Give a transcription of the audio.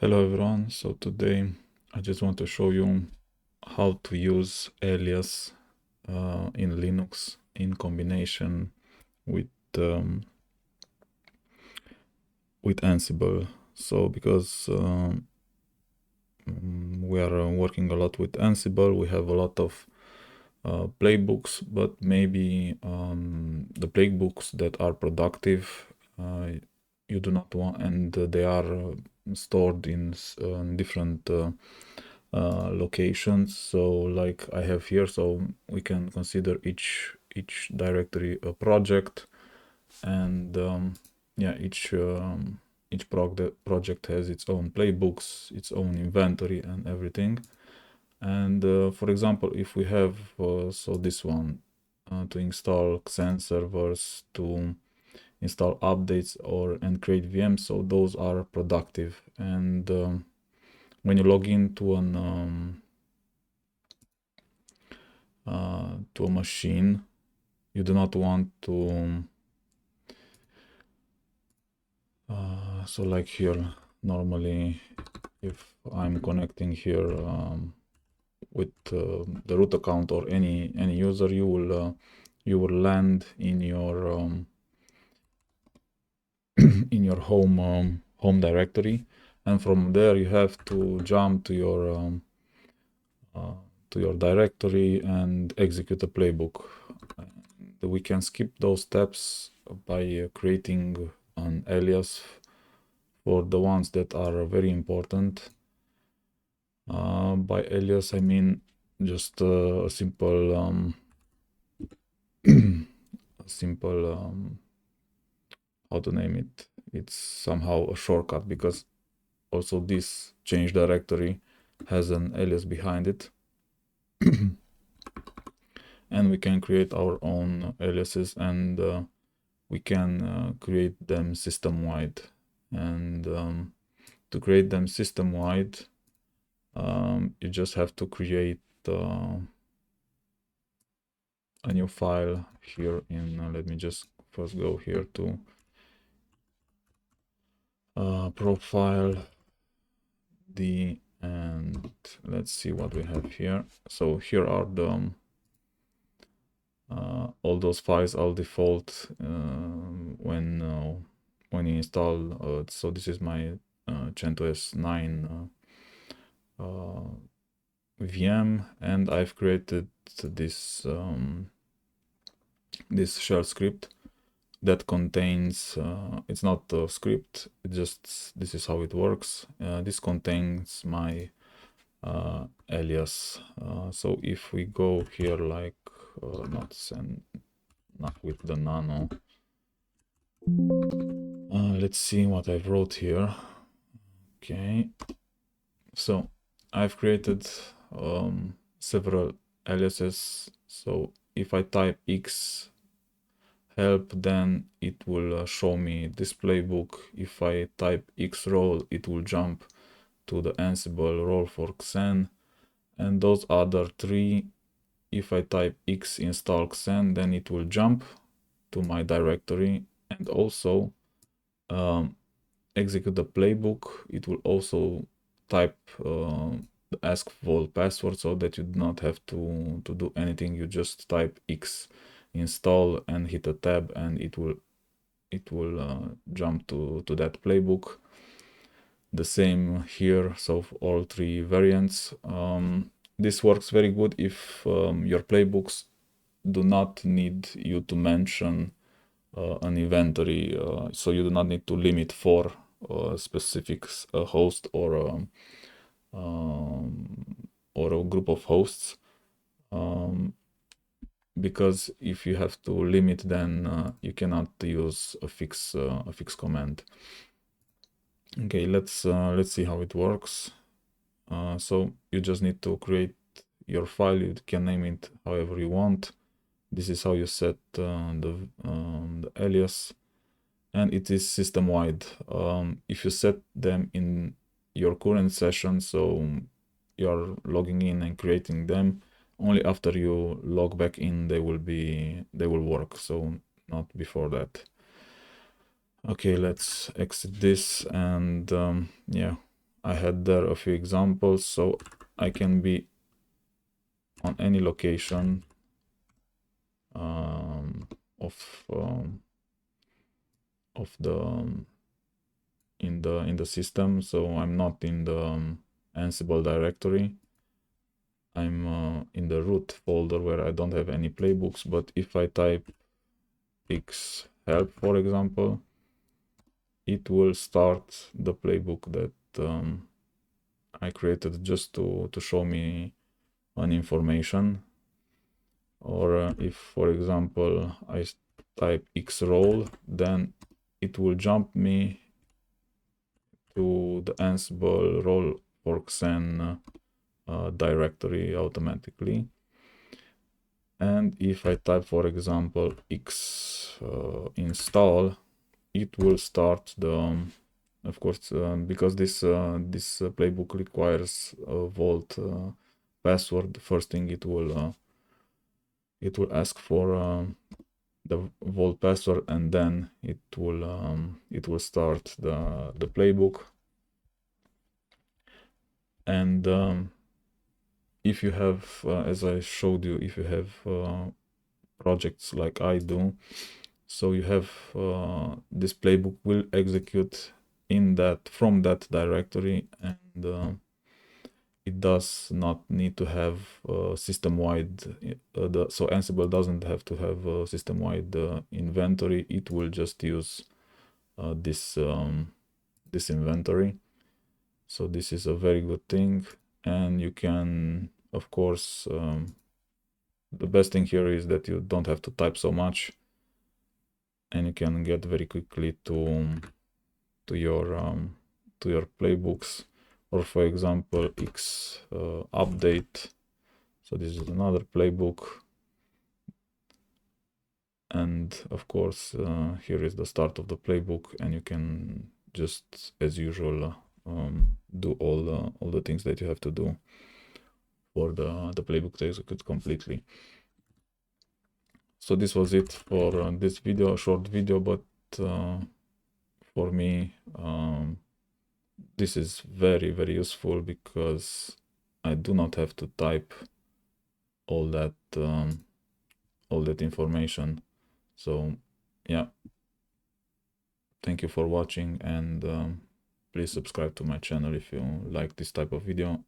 Hello everyone, so today I just want to show you how to use Alias in Linux in combination with um, with Ansible. So because we are working a lot with Ansible, we have a lot of playbooks, but maybe the playbooks that are productive you do not want, and they are stored in different locations. So like I have here, so we can consider each directory a project, and yeah, each project has its own playbooks, its own inventory and everything. And for example, if we have so this one to install Xen servers, to install updates or and create VMs, so those are productive. And when you log into to a machine, you do not want to so like here, normally if I'm connecting here with the root account or any user, you will land in your in your home directory, and from there you have to jump to your directory and execute a playbook. And we can skip those steps by creating an alias for the ones that are very important. By alias I mean just a simple a simple how to name it. It's somehow a shortcut, because also this change directory has an alias behind it. And we can create our own aliases, and we can create them system-wide. And to create them system-wide, you just have to create a new file here in, let me just first go here to profile D, and let's see what we have here. So here are the all those files are default when you install. So this is my CentOS 9 VM, and I've created this this shell script that contains it's not a script, it just, this is how it works. This contains my alias. So if we go here, like not with the nano, let's see what I wrote here. Okay, so I've created several aliases. So if I type X help, then it will show me this playbook. If I type X role, it will jump to the Ansible role for Xen. And those other three, if I type X install Xen, then it will jump to my directory, and also execute the playbook. It will also type the ask vault password, so that you do not have to do anything. You just type X install and hit a tab, and it will jump to that playbook. The same here, so for all three variants. This works very good if your playbooks do not need you to mention an inventory, so you do not need to limit for a specific host or a group of hosts, because if you have to limit, then you cannot use a fix command. Okay, let's see how it works. So you just need to create your file. You can name it however you want. This is how you set the alias, and it is system-wide. If you set them in your current session, so you're logging in and creating them, only after you log back in they will work, so not before that. Okay, let's exit this, and yeah, I had there a few examples, so I can be on any location of the in the system. So I'm not in the Ansible directory. I'm in the root folder where I don't have any playbooks, but if I type x help, for example, it will start the playbook that I created just to show me an information. Or if, for example, I type x role, then it will jump me to the Ansible role forksen directory automatically. And if I type, for example, x install, it will start the of course, because this playbook requires a vault password. The first thing it will ask for the vault password, and then it will start the playbook. And if you have, as I showed you, if you have projects like I do, so you have this playbook will execute from that directory, and it does not need to have system-wide. So Ansible doesn't have to have a system-wide inventory. It will just use this inventory. So this is a very good thing, and you can, of course, the best thing here is that you don't have to type so much, and you can get very quickly to your playbooks. Or for example, x update. So this is another playbook, and of course here is the start of the playbook, and you can just, as usual, do all the things that you have to do for the playbook to execute completely. So this was it for this video, short video, but for me this is very, very useful because I do not have to type all that information. So yeah, thank you for watching, and please subscribe to my channel if you like this type of video.